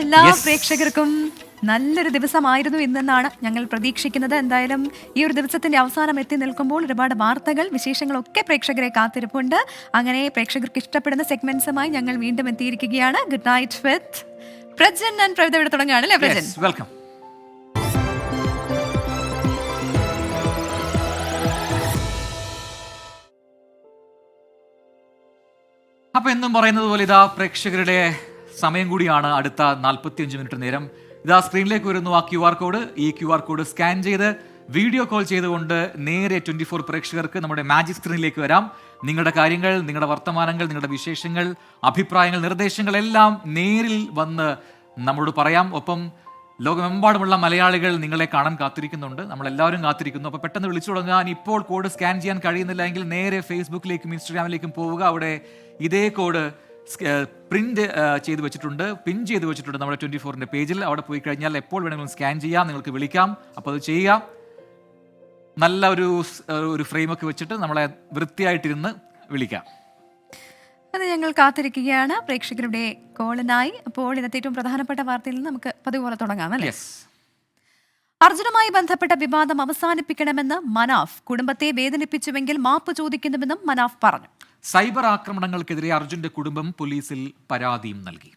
എല്ലാ പ്രേക്ഷകർക്കും നല്ലൊരു ദിവസമായിരുന്നു ഇന്നെന്നാണ് ഞങ്ങൾ പ്രതീക്ഷിക്കുന്നത്. എന്തായാലും ഈ ഒരു ദിവസത്തിന്റെ അവസാനം എത്തി നിൽക്കുമ്പോൾ ഒരുപാട് വാർത്തകൾ വിശേഷങ്ങളൊക്കെ പ്രേക്ഷകരെ കാത്തിരിപ്പുണ്ട്. അങ്ങനെ പ്രേക്ഷകർക്ക് ഇഷ്ടപ്പെടുന്ന സെഗ്മെന്റ്സുമായി ഞങ്ങൾ വീണ്ടും എത്തിയിരിക്കുകയാണ്. Good night with Prajan and Pravitha. ഇവിടെ തുടങ്ങുകയാണ് അല്ലേ പ്രജൻ? വെൽക്കം. അപ്പൊ എന്നും പറയുന്നത് പോലെ ഇതാ പ്രേക്ഷകരുടെ സമയം കൂടിയാണ്. അടുത്ത 45 മിനിറ്റ് നേരം ഇതാ സ്ക്രീനിലേക്ക് വരുന്നു ആ QR കോഡ്. ഈ QR കോഡ് സ്കാൻ ചെയ്ത് വീഡിയോ കോൾ ചെയ്തുകൊണ്ട് നേരെ 24 പ്രേക്ഷകർക്ക് നമ്മുടെ മാജിക് സ്ക്രീനിലേക്ക് വരാം. നിങ്ങളുടെ കാര്യങ്ങൾ, നിങ്ങളുടെ വർത്തമാനങ്ങൾ, നിങ്ങളുടെ വിശേഷങ്ങൾ, അഭിപ്രായങ്ങൾ, നിർദ്ദേശങ്ങൾ എല്ലാം നേരിൽ വന്ന് നമ്മളോട് പറയാം. ഒപ്പം ലോകമെമ്പാടുമുള്ള മലയാളികൾ നിങ്ങളെ കാണാൻ കാത്തിരിക്കുന്നുണ്ട്. നമ്മളെല്ലാവരും കാത്തിരിക്കുന്നു. അപ്പോൾ പെട്ടെന്ന് വിളിച്ചു തുടങ്ങാൻ. ഇപ്പോൾ കോഡ് സ്കാൻ ചെയ്യാൻ കഴിയുന്നില്ല എങ്കിൽ നേരെ ഫേസ്ബുക്കിലേക്കും ഇൻസ്റ്റാഗ്രാമിലേക്കും പോവുക. അവിടെ ഇതേ കോഡ് പ്രിന്റ് ചെയ്ത് വെച്ചിട്ടുണ്ട്, പിൻ ചെയ്ത് വെച്ചിട്ടുണ്ട് നമ്മുടെ 24ന്റെ പേജിൽ. അവിടെ പോയി കഴിഞ്ഞാൽ എപ്പോൾ വേണമെങ്കിലും സ്കാൻ ചെയ്യാം, നിങ്ങൾക്ക് വിളിക്കാം. അപ്പോൾ അത് ചെയ്യുക. നല്ല ഒരു ഫ്രെയിമൊക്കെ വെച്ചിട്ട് നമ്മളെ വൃത്തിയായിട്ടിരുന്ന് വിളിക്കാം. അത് ഞങ്ങൾ കാത്തിരിക്കുകയാണ് പ്രേക്ഷകരുടെ കോളിനായി. അപ്പോൾ ഇന്നത്തെ ഏറ്റവും പ്രധാനപ്പെട്ട വാർത്തയിൽ നിന്ന് നമുക്ക് പതിവ് പോലെ തുടങ്ങാം അല്ലേ? അർജുനുമായി ബന്ധപ്പെട്ട വിവാദം അവസാനിപ്പിക്കണമെന്ന് മനാഫ്. കുടുംബത്തെ വേദനിപ്പിച്ചുവെങ്കിൽ മാപ്പ് ചോദിക്കുന്നുവെന്നും മനാഫ് പറഞ്ഞു. സൈബർ ആക്രമണങ്ങൾക്കെതിരെ അർജുന്റെ കുടുംബം പോലീസിൽ പരാതിയും നൽകി.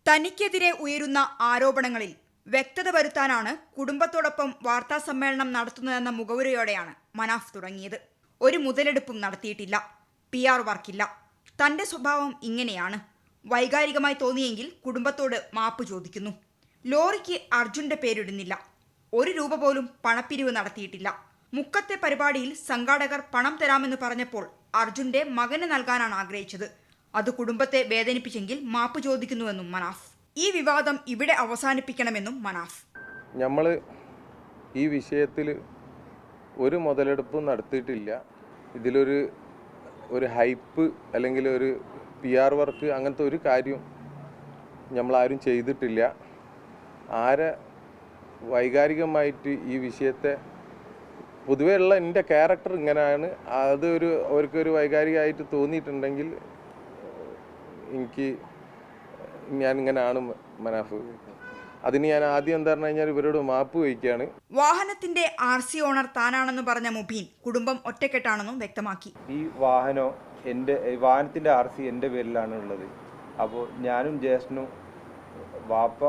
തനിക്കെതിരെ ഉയരുന്ന ആരോപണങ്ങളിൽ വ്യക്തത വരുത്താനാണ് കുടുംബത്തോടൊപ്പം വാർത്താ സമ്മേളനം നടത്തുന്നതെന്ന മുഖവുരയോടെയാണ് മനാഫ് തുടങ്ങിയത്. ഒരു മുതലെടുപ്പും നടത്തിയിട്ടില്ല, PR വർക്കില്ല, തന്റെ സ്വഭാവം ഇങ്ങനെയാണ്, വൈകാരികമായി തോന്നിയെങ്കിൽ കുടുംബത്തോട് മാപ്പ് ചോദിക്കുന്നു. ലോറിക്ക് അർജുന്റെ പേരിടുന്നില്ല, 1 രൂപ പോലും പണപ്പിരിവ് നടത്തിയിട്ടില്ല. മുക്കത്തെ പരിപാടിയിൽ സംഘാടകർ പണം തരാമെന്ന് പറഞ്ഞപ്പോൾ അർജുന്റെ മകന് നൽകാനാണ് ആഗ്രഹിച്ചത്. അത് കുടുംബത്തെ വേദനിപ്പിച്ചെങ്കിൽ മാപ്പ് ചോദിക്കുന്നുവെന്നും മനാഫ്. ഈ വിവാദം ഇവിടെ അവസാനിപ്പിക്കണമെന്നും മനാഫ്. നമ്മൾ ഈ വിഷയത്തിൽ ഒരു മുതലെടുപ്പും നടത്തിയിട്ടില്ല. ഇതിലൊരു ഹൈപ്പ് അല്ലെങ്കിൽ ഒരു PR വർക്ക് അങ്ങനത്തെ ഒരു കാര്യം നമ്മളാരും ചെയ്തിട്ടില്ല. ആരെ വൈകാരികമായിട്ട് ഈ വിഷയത്തെ പൊതുവേ ഉള്ള എൻ്റെ ക്യാരക്ടർ ഇങ്ങനെയാണ്. അവർക്കൊരു വൈകാരികമായിട്ട് തോന്നിയിട്ടുണ്ടെങ്കിൽ ഞാനിങ്ങനെയാണ് മനാഫ്. അതിന് ഞാൻ ആദ്യം എന്താ പറഞ്ഞു കഴിഞ്ഞാൽ ഇവരോട് മാപ്പ് ചോദിക്കുകയാണ്. വാഹനത്തിന്റെ RC ഓണർ താനാണെന്ന് പറഞ്ഞ മുബീൻ കുടുംബം ഒറ്റക്കെട്ടാണെന്നും വ്യക്തമാക്കി. ഈ വാഹനത്തിന്റെ RC എൻ്റെ പേരിലാണ് ഉള്ളത്. അപ്പോൾ ഞാനും ജ്യേഷ്ഠനും വാപ്പ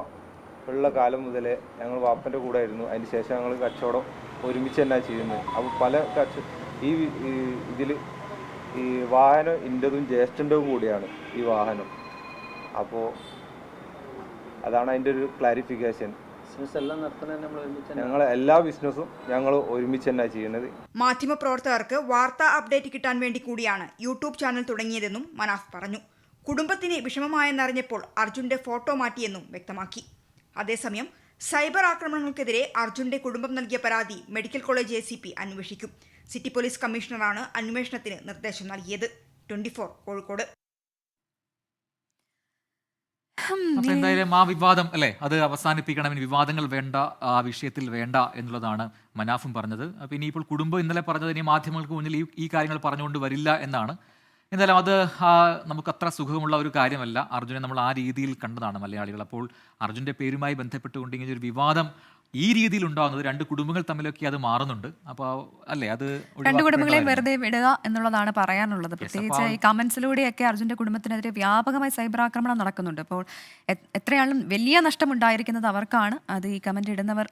ഉള്ള കാലം മുതലേ ഞങ്ങൾ വാപ്പൻ്റെ കൂടെ ആയിരുന്നു. അതിന് ശേഷം ഞങ്ങൾ കച്ചവടം ഒരുമിച്ച് തന്നെ ചെയ്യുന്നത്. അപ്പോൾ ഇതിൽ ഈ വാഹനം എൻ്റെതും ജ്യേഷ്ഠൻ്റെതും കൂടിയാണ് ഈ വാഹനം. അപ്പോൾ അതാണ് അതിൻ്റെ ഒരു ക്ലാരിഫിക്കേഷൻ. ഞങ്ങൾ എല്ലാ ബിസിനസ്സും ഞങ്ങൾ ഒരുമിച്ച് തന്നെ ചെയ്യുന്നത്. മാധ്യമപ്രവർത്തകർക്ക് വാർത്താ അപ്ഡേറ്റ് കിട്ടാൻ വേണ്ടി കൂടിയാണ് യൂട്യൂബ് ചാനൽ തുടങ്ങിയതെന്നും മനാഫ് പറഞ്ഞു. കുടുംബത്തിന് വിഷമമായെന്നറിഞ്ഞപ്പോൾ അർജുന്റെ ഫോട്ടോ മാറ്റിയെന്നും വ്യക്തമാക്കി. അതേസമയം സൈബർ ആക്രമണങ്ങൾക്കെതിരെ അർജുന്റെ കുടുംബം നൽകിയ പരാതി മെഡിക്കൽ കോളേജ് ACP അന്വേഷിക്കും. സിറ്റി പോലീസ് കമ്മീഷണറാണ് അന്വേഷണത്തിന് നിർദ്ദേശം നൽകിയത്. 24 കോഴിക്കോട്. അപ്പൊ എന്തായാലും ആ വിവാദം അല്ലേ, അത് അവസാനിപ്പിക്കണം. ഇനി വിവാദങ്ങൾ വേണ്ട, ആ വിഷയത്തിൽ വേണ്ട എന്നുള്ളതാണ് മനാഫും പറഞ്ഞത്. അപ്പൊ ഇനിയിപ്പോൾ കുടുംബം ഇന്നലെ പറഞ്ഞത് ഇനി മാധ്യമങ്ങൾക്ക് മുന്നിൽ ഈ കാര്യങ്ങൾ പറഞ്ഞുകൊണ്ട് വരില്ല എന്നാണ്. എന്തായാലും അത് നമുക്ക് അത്ര സുഖമുള്ള ഒരു കാര്യമല്ല. അർജുനെ നമ്മൾ ആ രീതിയിൽ കണ്ടതാണ് മലയാളികൾ. അപ്പോൾ അർജുൻ്റെ പേരുമായി ബന്ധപ്പെട്ടുകൊണ്ട് ഇങ്ങനെ ഒരു വിവാദം ഈ രീതിയിൽ ഉണ്ടാകുന്നത് 2 കുടുംബങ്ങൾ തമ്മിലൊക്കെ അത് മാറുന്നുണ്ട്. അപ്പോൾ അല്ലേ, അത് 2 കുടുംബങ്ങളെ വെറുതെ വിടുക എന്നുള്ളതാണ് പറയാനുള്ളത്. പ്രത്യേകിച്ച് ഈ കമന്റ്സിലൂടെയൊക്കെ അർജുന്റെ കുടുംബത്തിനെതിരെ വ്യാപകമായി സൈബർ ആക്രമണം നടക്കുന്നുണ്ട്. അപ്പോൾ എത്രയാളും വലിയ നഷ്ടം ഉണ്ടായിരിക്കുന്നത് അവർക്കാണ്. അത് ഈ കമന്റ് ഇടുന്നവർ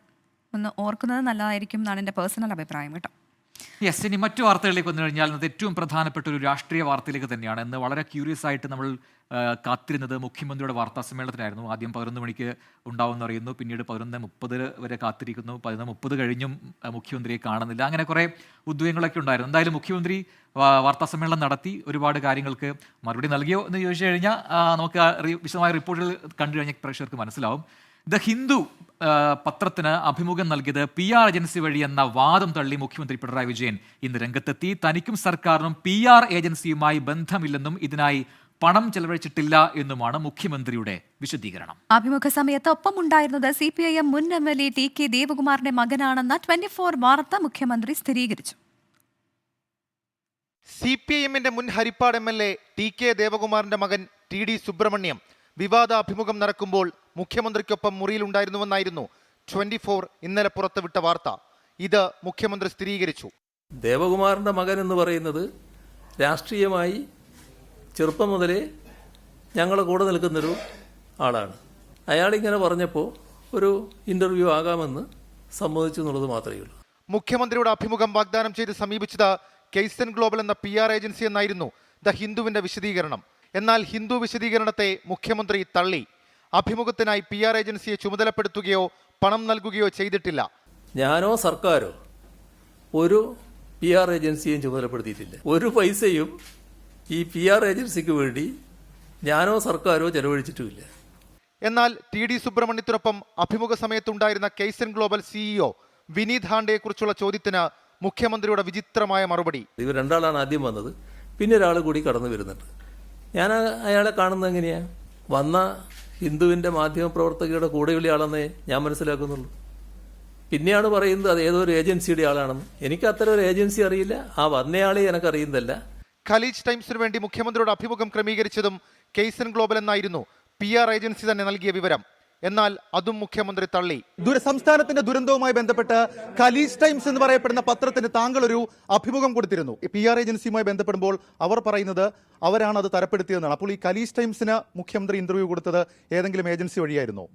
ഒന്ന് ഓർക്കുന്നത് നല്ലതായിരിക്കും എന്നാണ് എൻ്റെ പേഴ്സണൽ അഭിപ്രായം കേട്ടോ. ഇനി മറ്റു വാർത്തകളിലേക്ക് വന്നു കഴിഞ്ഞാൽ ഇന്നത്തെ ഏറ്റവും പ്രധാനപ്പെട്ട ഒരു രാഷ്ട്രീയ വാർത്തയിലേക്ക് തന്നെയാണ്. ഇന്ന് വളരെ ക്യൂരിയസ് ആയിട്ട് നമ്മൾ കാത്തിരുന്നത് മുഖ്യമന്ത്രിയുടെ വാർത്താ സമ്മേളനത്തിനായിരുന്നു. ആദ്യം 11 മണിക്ക് ഉണ്ടാവുമെന്ന് അറിയുന്നു, പിന്നീട് 11:30 വരെ കാത്തിരിക്കുന്നു. 11:30 കഴിഞ്ഞും മുഖ്യമന്ത്രിയെ കാണുന്നില്ല. അങ്ങനെ കുറേ ഉദ്വേഗങ്ങളൊക്കെ ഉണ്ടായിരുന്നു. എന്തായാലും മുഖ്യമന്ത്രി വാർത്താ സമ്മേളനം നടത്തി ഒരുപാട് കാര്യങ്ങൾക്ക് മറുപടി നൽകിയോ എന്ന് ചോദിച്ചു കഴിഞ്ഞാൽ നമുക്ക് വിശദമായ റിപ്പോർട്ടുകൾ കണ്ടു കഴിഞ്ഞാൽ പ്രേക്ഷകർക്ക് മനസ്സിലാവും. ദ ഹിന്ദു പത്രത്തിന് അഭിമുഖം നൽകിയത് PR ഏജൻസി വഴി എന്ന വാദം തള്ളി മുഖ്യമന്ത്രി പിണറായി വിജയൻ ഇന്ന് രംഗത്തെത്തി. തനിക്കും സർക്കാരിനും PR ഏജൻസിയുമായി ബന്ധമില്ലെന്നും ഇതിനായി പണം ചെലവഴിച്ചിട്ടില്ല എന്നുമാണ് മുഖ്യമന്ത്രിയുടെ വിശദീകരണം. അഭിമുഖ സമയത്ത് ഒപ്പമുണ്ടായിരുന്നത് CPIM മുൻ MLA TK ദേവകുമാറിന്റെ മകനാണെന്ന 24 വാർത്ത മുഖ്യമന്ത്രി സ്ഥിരീകരിച്ചു. CPIM-ന്റെ മുൻ ഹരിപ്പാട് MLA TK ദേവകുമാറിന്റെ മകൻ TD സുബ്രഹ്മണ്യം വിവാദ അഭിമുഖം നടക്കുമ്പോൾ മുഖ്യമന്ത്രിക്കൊപ്പം മുറിയിലുണ്ടായിരുന്നുവെന്നായിരുന്നു 24 ഇന്നലെ പുറത്തുവിട്ട വാർത്ത. ഇത് മുഖ്യമന്ത്രി സ്ഥിരീകരിച്ചു. ദേവകുമാറിന്റെ മകൻ എന്ന് പറയുന്നത് രാഷ്ട്രീയമായി ചെറുപ്പം മുതലേ ഞങ്ങളുടെ കൂടെ നിൽക്കുന്നൊരു ആളാണ്. അയാളിങ്ങനെ പറഞ്ഞപ്പോൾ ഒരു ഇന്റർവ്യൂ ആകാമെന്ന് സമ്മതിച്ചു എന്നുള്ളത് മാത്രമേ ഉള്ളൂ. മുഖ്യമന്ത്രിയുടെ അഭിമുഖം വാഗ്ദാനം ചെയ്ത് സമീപിച്ചത് കെയ്സൺ ഗ്ലോബൽ എന്ന PR ഏജൻസി എന്നായിരുന്നു ദ ഹിന്ദുവിന്റെ വിശദീകരണം. എന്നാൽ ഹിന്ദു വിശദീകരണത്തെ മുഖ്യമന്ത്രി തള്ളി. അഭിമുഖത്തിനായി PR ഏജൻസിയെ ചുമതലപ്പെടുത്തുകയോ പണം നൽകുകയോ ചെയ്തിട്ടില്ല. ഞാനോ സർക്കാരോ ഒരു PR ഏജൻസിയും ചുമതലപ്പെടുത്തിയിട്ടില്ല. ഒരു പൈസയും ഈ PR ഏജൻസിക്ക് വേണ്ടി ഞാനോ സർക്കാരോ ചെലവഴിച്ചിട്ടുമില്ല. എന്നാൽ TD സുബ്രഹ്മണ്യത്തിനൊപ്പം അഭിമുഖ സമയത്തുണ്ടായിരുന്ന കെയ്സൺ ഗ്ലോബൽ CEO വിനീത് ഹാണ്ടയെക്കുറിച്ചുള്ള ചോദ്യത്തിന് മുഖ്യമന്ത്രിയുടെ വിചിത്രമായ മറുപടി. ഇവർ രണ്ടാളാണ് ആദ്യം വന്നത്, പിന്നെ ഒരാൾ കൂടി കടന്നു വരുന്നുണ്ട്. ഞാൻ അയാളെ കാണുന്നത് എങ്ങനെയാണ്? വന്ന ഹിന്ദുവിൻ്റെ മാധ്യമപ്രവർത്തകരുടെ കൂടെയുള്ള ആളെന്നേ ഞാൻ മനസ്സിലാക്കുന്നുള്ളൂ. പിന്നെയാണ് പറയുന്നത് അത് ഏതോ ഒരു ഏജൻസിയുടെ ആളാണെന്ന്. എനിക്ക് അത്തരം ഒരു ഏജൻസി അറിയില്ല, ആ വന്നയാളെ എനിക്കറിയുന്നതല്ല. ഖലീജ് ടൈംസിനു വേണ്ടി മുഖ്യമന്ത്രിയുടെ അഭിമുഖം ക്രമീകരിച്ചതും കെയ്സൺ ഗ്ലോബൽ എന്നായിരുന്നു PR ഏജൻസി തന്നെ നൽകിയ വിവരം. എന്നാൽ അതും മുഖ്യമന്ത്രി തള്ളി. സംസ്ഥാനത്തിന്റെ ദുരന്തവുമായി ബന്ധപ്പെട്ട് ഖലീജ് ടൈംസ് എന്ന് പറയപ്പെടുന്ന പത്രത്തിന് താങ്കൾ ഒരു അഭിമുഖം കൊടുത്തിരുന്നു. PR ഏജൻസിയുമായി ബന്ധപ്പെടുമ്പോൾ അവർ പറയുന്നത് അവരാണ് അത് തരപ്പെടുത്തിയതെന്നാണ്. അപ്പോൾ ഈ ഖലീജ് ടൈംസിന് മുഖ്യമന്ത്രി ഇന്റർവ്യൂ കൊടുത്തത് ഏതെങ്കിലും ഏജൻസി വഴിയായിരുന്നോ?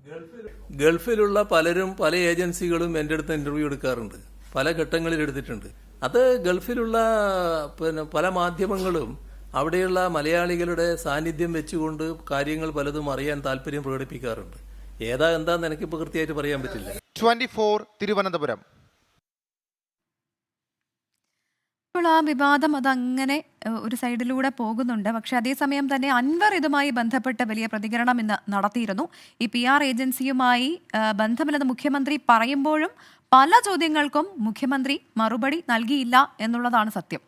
ഗൾഫിലുള്ള പലരും പല ഏജൻസികളും എൻ്റെ അടുത്ത് ഇന്റർവ്യൂ എടുക്കാറുണ്ട്, പല ഘട്ടങ്ങളിൽ എടുത്തിട്ടുണ്ട്. അത് ഗൾഫിലുള്ള പല മാധ്യമങ്ങളും അവിടെയുള്ള മലയാളികളുടെ സാന്നിധ്യം വെച്ചുകൊണ്ട് കാര്യങ്ങൾ പലതും അറിയാൻ താല്പര്യം പ്രകടിപ്പിക്കാറുണ്ട്. ഏതാ എന്താന്ന് എനിക്കിപ്പോൾ കൃത്യമായിട്ട് പറയാൻ പറ്റില്ല. 24 തിരുവനന്തപുരം. ഇപ്പോൾ ആ വിവാദം അതങ്ങനെ ഒരു സൈഡിലൂടെ പോകുന്നുണ്ട്. പക്ഷെ അതേസമയം തന്നെ അൻവർ ഇതുമായി ബന്ധപ്പെട്ട് വലിയ പ്രതികരണം ഇന്ന് നടത്തിയിരുന്നു. ഈ PR ഏജൻസിയുമായി ബന്ധമില്ലെന്ന് മുഖ്യമന്ത്രി പറയുമ്പോഴും പല ചോദ്യങ്ങൾക്കും മുഖ്യമന്ത്രി മറുപടി നൽകിയില്ല എന്നുള്ളതാണ് സത്യം.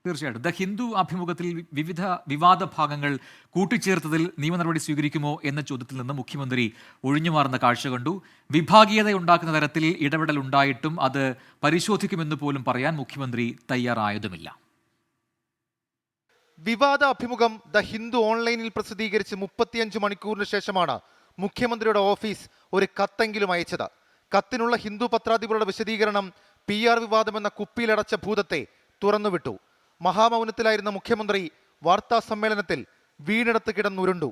തീർച്ചയായിട്ടും ദ ഹിന്ദു അഭിമുഖത്തിൽ വിവിധ വിവാദ ഭാഗങ്ങൾ കൂട്ടിച്ചേർത്തതിൽ നിയമ നടപടി സ്വീകരിക്കുമോ എന്ന ചോദ്യത്തിൽ നിന്ന് മുഖ്യമന്ത്രി ഒഴിഞ്ഞുമാറുന്ന കാഴ്ച കണ്ടു. വിഭാഗീയതയുണ്ടാക്കുന്ന തരത്തിൽ ഇടപെടൽ ഉണ്ടായിട്ടും അത് പരിശോധിക്കുമെന്ന് പോലും പറയാൻ മുഖ്യമന്ത്രി തയ്യാറായതുമില്ല. വിവാദ അഭിമുഖം ദ ഹിന്ദു ഓൺലൈനിൽ പ്രസിദ്ധീകരിച്ച് 35 മണിക്കൂറിന് ശേഷമാണ് മുഖ്യമന്ത്രിയുടെ ഓഫീസ് ഒരു കത്തെങ്കിലും അയച്ചത്. കത്തിനുള്ള ഹിന്ദു പത്രാധിപരുടെ വിശദീകരണം PR വിവാദമെന്ന കുപ്പിയിലടച്ച ഭൂതത്തെ തുറന്നുവിട്ടു. മഹാമൗനത്തിലായിരുന്ന മുഖ്യമന്ത്രി വാർത്താ സമ്മേളനത്തിൽ വീണിടത്ത് കിടന്നുരുണ്ടു.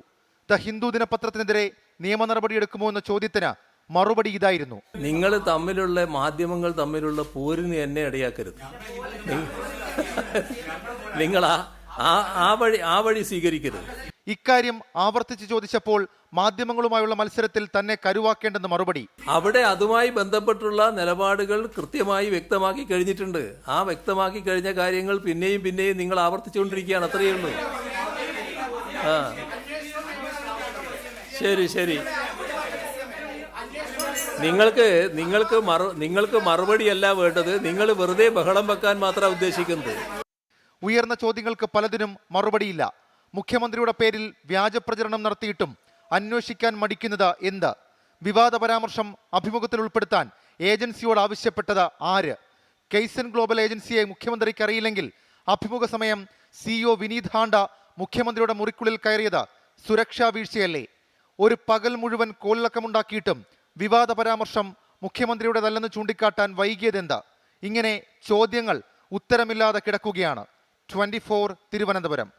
ദ ഹിന്ദു ദിനപത്രത്തിനെതിരെ നിയമ നടപടിയെടുക്കുമോ എന്ന ചോദ്യത്തിന് മറുപടി ഇതായിരുന്നു. നിങ്ങൾ തമ്മിലുള്ള മാധ്യമങ്ങൾ തമ്മിലുള്ള പോരിന് എന്നെ ഇടയാക്കരുത്. നിങ്ങൾ ആ വഴി സ്വീകരിക്കരുത്. ഇക്കാര്യം ആവർത്തിച്ച് ചോദിച്ചപ്പോൾ മാധ്യമങ്ങളുമായുള്ള മത്സരത്തിൽ തന്നെ കരുവാക്കേണ്ടെന്ന് മറുപടി. അവിടെ അതുമായി ബന്ധപ്പെട്ടുള്ള നിലപാടുകൾ കൃത്യമായി വ്യക്തമാക്കി കഴിഞ്ഞിട്ടുണ്ട്. ആ വ്യക്തമാക്കി കഴിഞ്ഞ കാര്യങ്ങൾ പിന്നെയും പിന്നെയും നിങ്ങൾ ആവർത്തിച്ചുകൊണ്ടിരിക്കുകയാണ്, അത്രയേ ഉള്ളൂ. ശരി നിങ്ങൾക്ക് മറുപടിയല്ല വേണ്ടത്, നിങ്ങൾ വെറുതെ ബഹളം വെക്കാൻ മാത്രമാണ് ഉദ്ദേശിക്കുന്നത്. ഉയർന്ന ചോദ്യങ്ങൾക്ക് പലതിനും മറുപടിയില്ല. മുഖ്യമന്ത്രിയുടെ പേരിൽ വ്യാജ പ്രചരണം നടത്തിയിട്ടും അന്വേഷിക്കാൻ മടിക്കുന്നത് എന്ത്? വിവാദ പരാമർശം അഭിമുഖത്തിൽ ഉൾപ്പെടുത്താൻ ഏജൻസിയോട് ആവശ്യപ്പെട്ടത് ആര്? കെയ്സൺ ഗ്ലോബൽ ഏജൻസിയെ മുഖ്യമന്ത്രിക്ക് അറിയില്ലെങ്കിൽ അഭിമുഖ സമയം CEO വിനീത് ഹാണ്ട മുഖ്യമന്ത്രിയുടെ മുറിക്കുള്ളിൽ കയറിയത് സുരക്ഷാ വീഴ്ചയല്ലേ? ഒരു പകൽ മുഴുവൻ കോളിളക്കമുണ്ടാക്കിയിട്ടും വിവാദ പരാമർശം മുഖ്യമന്ത്രിയുടേതല്ലെന്ന് ചൂണ്ടിക്കാട്ടാൻ വൈകിയതെന്ത്? ഇങ്ങനെ ചോദ്യങ്ങൾ ഉത്തരമില്ലാതെ കിടക്കുകയാണ്. 24 തിരുവനന്തപുരം.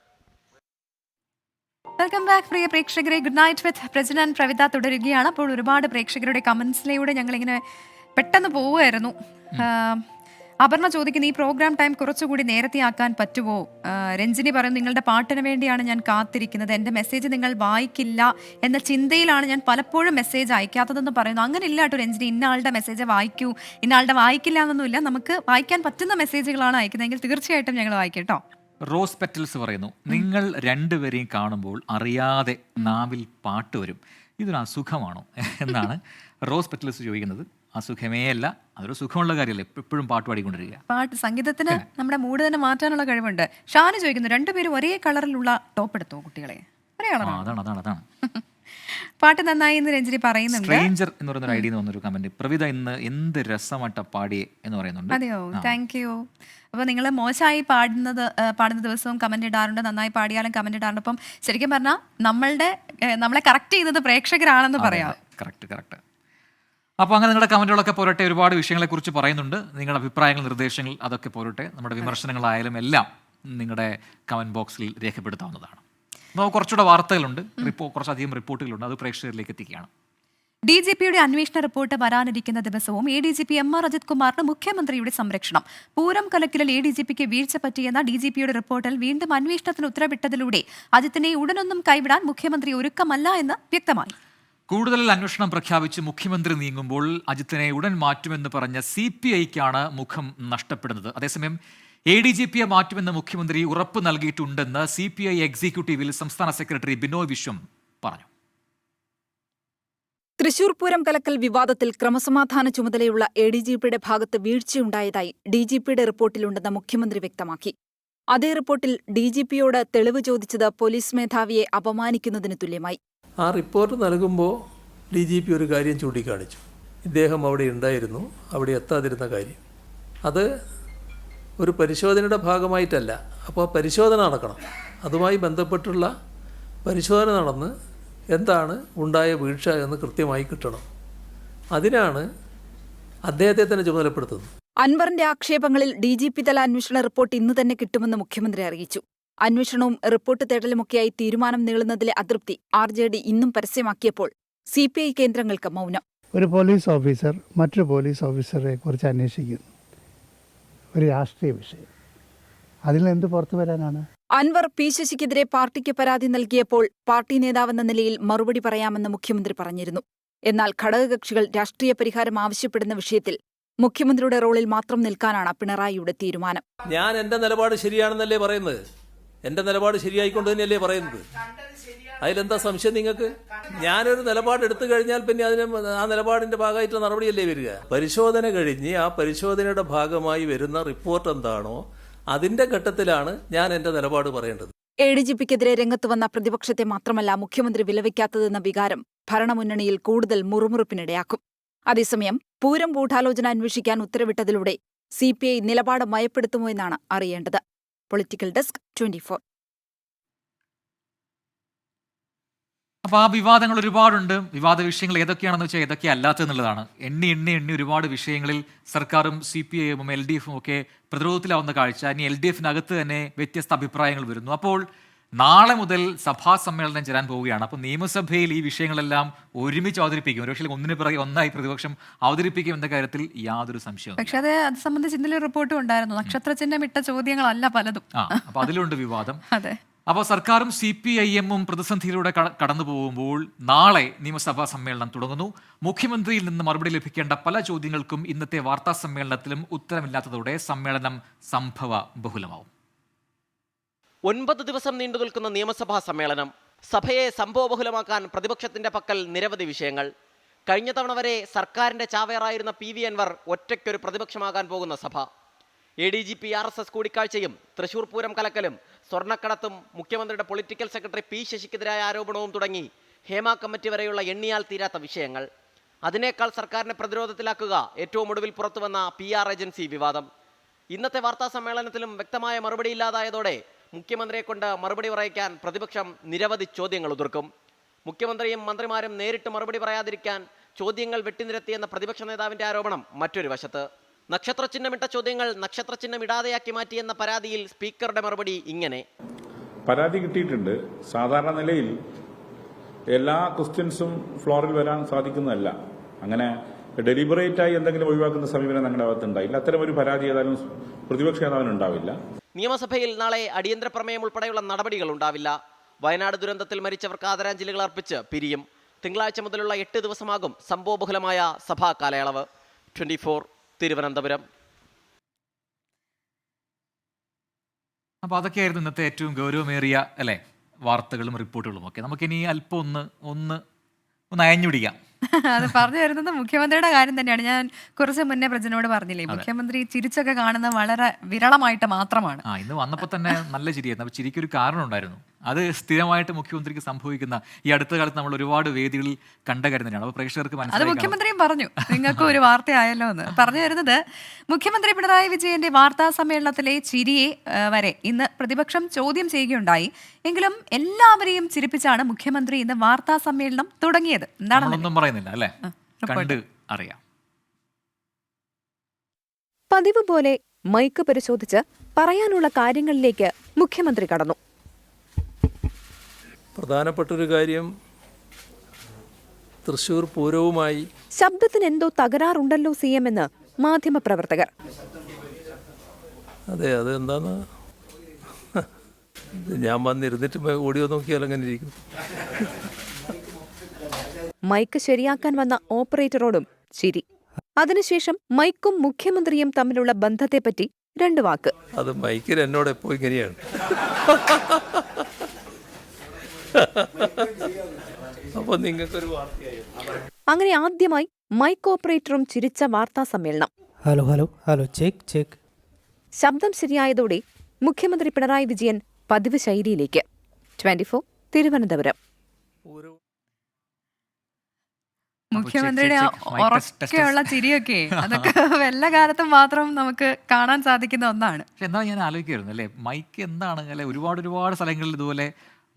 വെൽക്കം ബാക്ക് പ്രിയ പ്രേക്ഷകരെ. ഗുഡ് നൈറ്റ് വിത്ത് പ്രസിഡന്റ് പ്രവിത തുടരുകയാണ്. അപ്പോൾ ഒരുപാട് പ്രേക്ഷകരുടെ കമന്റ്സിലൂടെ ഞങ്ങളിങ്ങനെ പെട്ടെന്ന് പോവുമായിരുന്നു. അപർണ ചോദിക്കുന്ന ഈ പ്രോഗ്രാം ടൈം കുറച്ചുകൂടി നേരത്തെ ആക്കാൻ പറ്റുമോ? രഞ്ജിനി പറയുന്നു നിങ്ങളുടെ പാട്ടിന് വേണ്ടിയാണ് ഞാൻ കാത്തിരിക്കുന്നത്, എൻ്റെ മെസ്സേജ് നിങ്ങൾ വായിക്കില്ല എന്ന ചിന്തയിലാണ് ഞാൻ പലപ്പോഴും മെസ്സേജ് അയക്കാത്തതെന്ന് പറയുന്നു. അങ്ങനെ ഇല്ല കേട്ടോ രഞ്ജിനി, ഇന്ന ആളുടെ മെസ്സേജ് വായിക്കൂ ഇന്ന ആളുടെ വായിക്കില്ല എന്നൊന്നുമില്ല. നമുക്ക് വായിക്കാൻ പറ്റുന്ന മെസ്സേജുകളാണ് അയക്കുന്നതെങ്കിൽ തീർച്ചയായിട്ടും ഞങ്ങൾ വായിക്കും കേട്ടോ. റോസ് പെറ്റൽസ് പറയുന്നു, നിങ്ങൾ രണ്ടുപേരെയും കാണുമ്പോൾ അറിയാതെ നാവിൽ പാട്ട് വരും, ഇതൊരു അസുഖമാണോ എന്നാണ് റോസ് പെറ്റൽസ് ചോദിക്കുന്നത്. അസുഖമേ അല്ല, അതൊരു സുഖമുള്ള കാര്യമല്ലേ, എപ്പോഴും പാട്ട് പാടിക്കൊണ്ടിരിക്കുക. പാട്ട് സംഗീതത്തിന് നമ്മുടെ മൂഡ് തന്നെ മാറ്റാനുള്ള കഴിവുണ്ട്. ഷാന് ചോദിക്കുന്നു, രണ്ടുപേരും ഒരേ കളറിലുള്ള ടോപ്പ് എടുത്തോ കുട്ടികളെ? ഒരേ കളറാണ്. അതാണ് പാട്ട് നന്നായി എന്ന് രഞ്ജിനി പറയുന്നുണ്ട്. സ്ട്രേഞ്ചർ എന്ന് പറയുന്ന ഒരു ഐഡിയ വന്നൊരു കമന്റ്, പ്രവിത ഇന്ന് എന്ത് രസമായിട്ട പാടിയേ എന്ന് പറയുന്നുണ്ട്. അതെയോ, താങ്ക് യു. അപ്പോൾ നിങ്ങൾ മോശമായി പാടുന്ന ദിവസവും കമന്റ് ഇടാറുണ്ട്, നന്നായി പാടിയാലും കമന്റ് ഇടാറുണ്ട്. അപ്പം ശരിക്കും പറഞ്ഞാൽ നമ്മളെ കറക്റ്റ് ചെയ്തത് പ്രേക്ഷകരാണെന്ന് പറയാം. കറക്റ്റ്. അപ്പോൾ അങ്ങനെ നിങ്ങളുടെ കമന്റുകളൊക്കെ പോരട്ടെ. ഒരുപാട് വിഷയങ്ങളെക്കുറിച്ച് പറയുന്നുണ്ട്. നിങ്ങളുടെ അഭിപ്രായങ്ങൾ, നിർദ്ദേശങ്ങൾ അതൊക്കെ പോരട്ടെ. നമ്മുടെ വിമർശനങ്ങളായാലും എല്ലാം നിങ്ങളുടെ കമന്റ് ബോക്സിൽ രേഖപ്പെടുത്താവുന്നതാണ്. അപ്പോൾ കുറച്ചുകൂടെ വാർത്തകളുണ്ട്, കുറച്ചധികം റിപ്പോർട്ടുകളുണ്ട്, അത് പ്രേക്ഷകരിലേക്ക് എത്തിക്കുകയാണ്. DGPയുടെ അന്വേഷണ റിപ്പോർട്ട് വരാനിരിക്കുന്ന ദിവസവും ADGP MR അജിത് കുമാറിന് മുഖ്യമന്ത്രിയുടെ സംരക്ഷണം. പൂരം കലക്കിലിൽ ADGPക്ക് വീഴ്ച പറ്റിയെന്ന DGPയുടെ റിപ്പോർട്ടിൽ വീണ്ടും അന്വേഷണത്തിന് ഉത്തരവിട്ടതിലൂടെ അജിത്തിനെ ഉടനൊന്നും കൈവിടാൻ മുഖ്യമന്ത്രി ഒരുക്കമല്ല എന്ന് വ്യക്തമായി. കൂടുതൽ അന്വേഷണം പ്രഖ്യാപിച്ച് മുഖ്യമന്ത്രി നീങ്ങുമ്പോൾ അജിത്തിനെ ഉടൻ മാറ്റുമെന്ന് പറഞ്ഞ CPIക്കാണ് മുഖം നഷ്ടപ്പെടുന്നത്. അതേസമയം ADGPയെ മാറ്റുമെന്ന് മുഖ്യമന്ത്രി ഉറപ്പ് നൽകിയിട്ടുണ്ടെന്ന് CPI എക്സിക്യൂട്ടീവിൽ സംസ്ഥാന സെക്രട്ടറി ബിനോയ് വിശ്വം പറഞ്ഞു. തൃശൂർ പൂരം കലക്കൽ വിവാദത്തിൽ ക്രമസമാധാന ചുമതലയുള്ള ADGPയുടെ ഭാഗത്ത് വീഴ്ചയുണ്ടായതായി DGPയുടെ റിപ്പോർട്ടിലുണ്ടെന്ന് മുഖ്യമന്ത്രി വ്യക്തമാക്കി. അതേ റിപ്പോർട്ടിൽ DGPയോട് തെളിവ് ചോദിച്ചത് പോലീസ് മേധാവിയെ അപമാനിക്കുന്നതിന് തുല്യമായി. ആ റിപ്പോർട്ട് നൽകുമ്പോൾ DGP ഒരു കാര്യം ചൂണ്ടിക്കാണിച്ചു. ഇദ്ദേഹം അവിടെ ഉണ്ടായിരുന്നു, അവിടെ എത്താതിരുന്ന കാര്യം. അത് ഒരു പരിശോധനയുടെ ഭാഗമായിട്ടല്ല. അപ്പോൾ പരിശോധന നടക്കണം. അതുമായി ബന്ധപ്പെട്ടുള്ള പരിശോധന നടന്ന് എന്താണ് ഉണ്ടായ വീഴ്ച എന്ന് കൃത്യമായി കിട്ടണം. അതിനാണ് അദ്ദേഹത്തെ തന്നെ ചുമതലപ്പെടുത്തുന്നത്. അൻവറിന്റെ ആക്ഷേപങ്ങളിൽ DGP തല അന്വേഷണ റിപ്പോർട്ട് ഇന്ന് തന്നെ കിട്ടുമെന്ന് മുഖ്യമന്ത്രി അറിയിച്ചു. അന്വേഷണവും റിപ്പോർട്ട് തേടലുമൊക്കെയായി തീരുമാനം നീളുന്നതിലെ അതൃപ്തി RJD ഇന്നും പരസ്യമാക്കിയപ്പോൾ CPI കേന്ദ്രങ്ങൾക്ക് മൗനം. ഒരു പോലീസ് ഓഫീസർ മറ്റൊരു പോലീസ് ഓഫീസറെ കുറിച്ച് അന്വേഷിക്കുന്നു, ഒരു രാഷ്ട്രീയ വിഷയം, അതിൽ എന്ത് പുറത്തു വരാനാണ്? അൻവർ P ശശിക്കെതിരെ പാർട്ടിക്ക് പരാതി നൽകിയപ്പോൾ പാർട്ടി നേതാവെന്ന നിലയിൽ മറുപടി പറയാമെന്ന് മുഖ്യമന്ത്രി പറഞ്ഞിരുന്നു. എന്നാൽ ഘടകകക്ഷികൾ രാഷ്ട്രീയ പരിഹാരം ആവശ്യപ്പെടുന്ന വിഷയത്തിൽ മുഖ്യമന്ത്രിയുടെ റോളിൽ മാത്രം നിൽക്കാനാണ് പിണറായിയുടെ തീരുമാനം. ഞാൻ എൻ്റെ നിലപാട് ശരിയാണെന്നല്ലേ പറയുന്നത്, എൻ്റെ നിലപാട് ശരിയായിക്കൊണ്ട് തന്നെയല്ലേ പറയുന്നത്. അതിലെന്താ സംശയം നിങ്ങൾക്ക്? ഞാനൊരു നിലപാട് എടുത്തു കഴിഞ്ഞാൽ പിന്നെ ആ നിലപാടിന്റെ ഭാഗമായിട്ടുള്ള നടപടിയല്ലേ വരിക. പരിശോധന കഴിഞ്ഞ് ആ പരിശോധനയുടെ ഭാഗമായി വരുന്ന റിപ്പോർട്ട് എന്താണോ അതിന്റെ ഘട്ടത്തിലാണ് ഞാൻ എൻ്റെ നിലപാട് പറയേണ്ടത്. ADGPക്കെതിരെ രംഗത്ത് വന്ന പ്രതിപക്ഷത്തെ മാത്രമല്ല മുഖ്യമന്ത്രി വിലവയ്ക്കാത്തതെന്ന വികാരം ഭരണമുന്നണിയിൽ കൂടുതൽ മുറുമുറുപ്പിനിടയാക്കും. അതേസമയം പൂരം ഗൂഢാലോചന അന്വേഷിക്കാൻ ഉത്തരവിട്ടതിലൂടെ CPI നിലപാട് മയപ്പെടുത്തുമോ എന്നാണ് അറിയേണ്ടത്. Political desk 24. അപ്പോൾ ആ വിവാദങ്ങൾ ഒരുപാടുണ്ട്. വിവാദ വിഷയങ്ങൾ ഏതൊക്കെയാണെന്ന് വെച്ചാൽ ഏതൊക്കെ അല്ലാത്തെന്നുള്ളതാണ്. എണ്ണി ഒരുപാട് വിഷയങ്ങളിൽ സർക്കാരും CPIയും LDFും ഒക്കെ പ്രതിരോധത്തിലാവുന്ന കാഴ്ച. ഇനി LDFിനകത്ത് തന്നെ വ്യത്യസ്ത അഭിപ്രായങ്ങൾ വരുന്നു. അപ്പോൾ നാളെ മുതൽ സഭാ സമ്മേളനം ചേരാൻ പോവുകയാണ്. അപ്പോൾ നിയമസഭയിൽ ഈ വിഷയങ്ങളെല്ലാം ഒരുമിച്ച് അവതരിപ്പിക്കും. ഒരുപക്ഷെ ഒന്നിന് പിറകെ ഒന്നായി പ്രതിപക്ഷം അവതരിപ്പിക്കും എന്ന കാര്യത്തിൽ യാതൊരു സംശയവും. പക്ഷെ അത് സംബന്ധിച്ച് ഇന്നലെ റിപ്പോർട്ടും ഉണ്ടായിരുന്നു. നക്ഷത്രചിഹ്നം ഇട്ട ചോദ്യങ്ങളല്ല പലതും. അപ്പോൾ അതിലുണ്ട് വിവാദം. അതെ. അപ്പോൾ സർക്കാരും CPIഎമ്മും പ്രതിസന്ധിയിലൂടെ കടന്നു പോകുമ്പോൾ നാളെ നിയമസഭാ സമ്മേളനം തുടങ്ങുന്നു. മുഖ്യമന്ത്രിയിൽ നിന്ന് മറുപടി ലഭിക്കേണ്ട പല ചോദ്യങ്ങൾക്കും ഇന്നത്തെ വാർത്താ സമ്മേളനത്തിലും ഉത്തരമില്ലാത്തതോടെ സമ്മേളനം സംഭവ ബഹുലമാവും. 9 ദിവസം നീണ്ടു നിൽക്കുന്ന നിയമസഭാ സമ്മേളനം. സഭയെ സംഭവബഹുലമാക്കാൻ പ്രതിപക്ഷത്തിന്റെ പക്കൽ നിരവധി വിഷയങ്ങൾ. കഴിഞ്ഞ തവണ വരെ സർക്കാരിന്റെ ചാവേറായിരുന്ന PV അൻവർ ഒറ്റയ്ക്കൊരു പ്രതിപക്ഷമാകാൻ പോകുന്ന സഭ. ADGP RSS കൂടിക്കാഴ്ചയും തൃശൂർ പൂരം കലക്കലും സ്വർണ്ണക്കടത്തും മുഖ്യമന്ത്രിയുടെ പൊളിറ്റിക്കൽ സെക്രട്ടറി P ശശിക്കെതിരായ ആരോപണവും തുടങ്ങി ഹേമ കമ്മിറ്റി വരെയുള്ള എണ്ണിയാൽ തീരാത്ത വിഷയങ്ങൾ. അതിനേക്കാൾ സർക്കാരിനെ പ്രതിരോധത്തിലാക്കുക ഏറ്റവും ഒടുവിൽ പുറത്തുവന്ന PR ഏജൻസി വിവാദം. ഇന്നത്തെ വാർത്താ സമ്മേളനത്തിലും വ്യക്തമായ മറുപടിയില്ലാതായതോടെ മുഖ്യമന്ത്രിയെ കൊണ്ട് മറുപടി പറയിക്കാൻ പ്രതിപക്ഷം നിരവധി ചോദ്യങ്ങൾ ഉതിർക്കും. മുഖ്യമന്ത്രിയും മന്ത്രിമാരും നേരിട്ട് മറുപടി പറയാതിരിക്കാൻ ചോദ്യങ്ങൾ വെട്ടിനിരത്തിയെന്ന പ്രതിപക്ഷ നേതാവിന്റെ ആരോപണം മറ്റൊരു വശത്ത്. നക്ഷത്രചിഹ്നമിട്ട ചോദ്യങ്ങൾ നക്ഷത്രചിഹ്നം ഇടാതെയാക്കി മാറ്റിയെന്ന പരാതിയിൽ സ്പീക്കറുടെ മറുപടി ഇങ്ങനെ: പരാതി കിട്ടിയിട്ടുണ്ട്. സാധാരണ നിലയിൽ എല്ലാ ക്വസ്റ്റ്യൻസും ഫ്ലോറിൽ വരാൻ സാധിക്കുന്നതല്ല. അങ്ങനെ ഡെലിബറേറ്റായി എന്തെങ്കിലും ഒഴിവാക്കുന്ന സമീപനം ഞങ്ങളുടെ ഭാഗത്ത് ഉണ്ടായില്ല. അത്തരം ഒരു പരാതി ഏതായാലും പ്രതിപക്ഷ നേതാവിന് ഉണ്ടാവില്ല. നിയമസഭയിൽ നാളെ അടിയന്തര പ്രമേയം ഉൾപ്പെടെയുള്ള നടപടികൾ ഉണ്ടാവില്ല. വയനാട് ദുരന്തത്തിൽ മരിച്ചവർക്ക് ആദരാഞ്ജലികൾ അർപ്പിച്ച് പിരിയും. തിങ്കളാഴ്ച മുതലുള്ള 8 ദിവസമാകും സംഭവബഹുലമായ സഭാ കാലയളവ്. 24 തിരുവനന്തപുരം. അപ്പോൾ അതൊക്കെയായിരുന്നു ഇന്നത്തെ ഏറ്റവും ഗൗരവമേറിയ അല്ലേ വാർത്തകളും റിപ്പോർട്ടുകളും ഒക്കെ. നമുക്കിനി അല്പം ഒന്ന് അയഞ്ഞു പിടിക്കാം. അത് പറഞ്ഞു വരുന്നത് മുഖ്യമന്ത്രിയുടെ കാര്യം തന്നെയാണ്. ഞാൻ കുറച്ച് മുന്നേ പ്രജനോട് പറഞ്ഞില്ലേ, മുഖ്യമന്ത്രി ചിരിച്ചൊക്കെ കാണുന്നത് വളരെ വിരളമായിട്ട് മാത്രമാണ്. ഇന്ന് വന്നപ്പോൾ തന്നെ നല്ല ചിരിയായിരുന്നു. അപ്പോൾ ചിരിക്കൊരു കാരണം ഉണ്ടായിരുന്നു. അത് സ്ഥിരമായിട്ട് മുഖ്യമന്ത്രിക്ക് സംഭവിക്കുന്ന ഈ അടുത്ത കാലത്ത് നമ്മൾ ഒരുപാട് വേദികളിൽ കണ്ട കാര്യം തന്നെയാണ്. അപ്പോൾ പ്രേക്ഷകർക്ക് അത് മനസ്സിലായി മുഖ്യമന്ത്രിയും പറഞ്ഞു, നിങ്ങൾക്ക് ഒരു വാർത്തയായല്ലോ എന്ന്. പറഞ്ഞു വരുന്നത് മുഖ്യമന്ത്രി പിണറായി വിജയന്റെ വാർത്താ സമ്മേളനത്തിലെ ചിരിയെ വരെ ഇന്ന് പ്രതിപക്ഷം ചോദ്യം ചെയ്യുകയുണ്ടായി. എങ്കിലും എല്ലാവരെയും ചിരിപ്പിച്ചാണ് മുഖ്യമന്ത്രി ഇന്ന് വാർത്താ സമ്മേളനം തുടങ്ങിയത്. നമ്മളൊന്നും പറയുന്നില്ല അല്ലേ, കണ്ട് അറിയാം. പതിവ് പോലെ മൈക്ക് പരിശോധിച്ച് പറയാനുള്ള കാര്യങ്ങളിലേക്ക് മുഖ്യമന്ത്രി കടന്നു. പ്രധാനപ്പെട്ടൊരു കാര്യം തൃശ്ശൂർ പൂരവുമായി ശബ്ദത്തിന് എന്തോ തകരാറുണ്ടല്ലോ CM എന്ന് മാധ്യമപ്രവർത്തകർ. അതെ, അതെന്താന്ന് ഞാൻ വന്നിരുന്നിട്ട് ഓഡിയോ നോക്കിയാൽ അങ്ങനെ ഇരിക്കും. മൈക്ക് ശരിയാക്കാൻ വന്ന ഓപ്പറേറ്ററോടും ചിരി. അതിനുശേഷം മൈക്കും മുഖ്യമന്ത്രിയും തമ്മിലുള്ള ബന്ധത്തെപ്പറ്റി 2 വാക്ക്. അത് മൈക്കിൽ എന്നോട് എപ്പോ ഇങ്ങനെയാണ്. അപ്പൊ നിങ്ങൾക്കൊരു വാർത്തയായി. അങ്ങനെ ആദ്യമായി മൈക്ക് ഓപ്പറേറ്ററും ചിരിച്ച വാർത്താ സമ്മേളനം. Hello hello hello check check. ശബ്ദം ശരിയായതോടെ മുഖ്യമന്ത്രി പിണറായി വിജയൻ പതിവ് ശൈലിയിലേക്ക്. 24 തിരുവനന്തപുരം. മുഖ്യമന്ത്രിയുടെ ഉറക്കെയുള്ള ചിരിയൊക്കെ അതൊക്കെ വല്ല കാലത്തും മാത്രം നമുക്ക് കാണാൻ സാധിക്കുന്ന ഒന്നാണ്. പക്ഷെ എന്താ ഞാൻ ആലോചിക്കായിരുന്നു അല്ലേ, മൈക്ക് എന്താണ് അല്ലെ, ഒരുപാട് സ്ഥലങ്ങളിൽ ഇതുപോലെ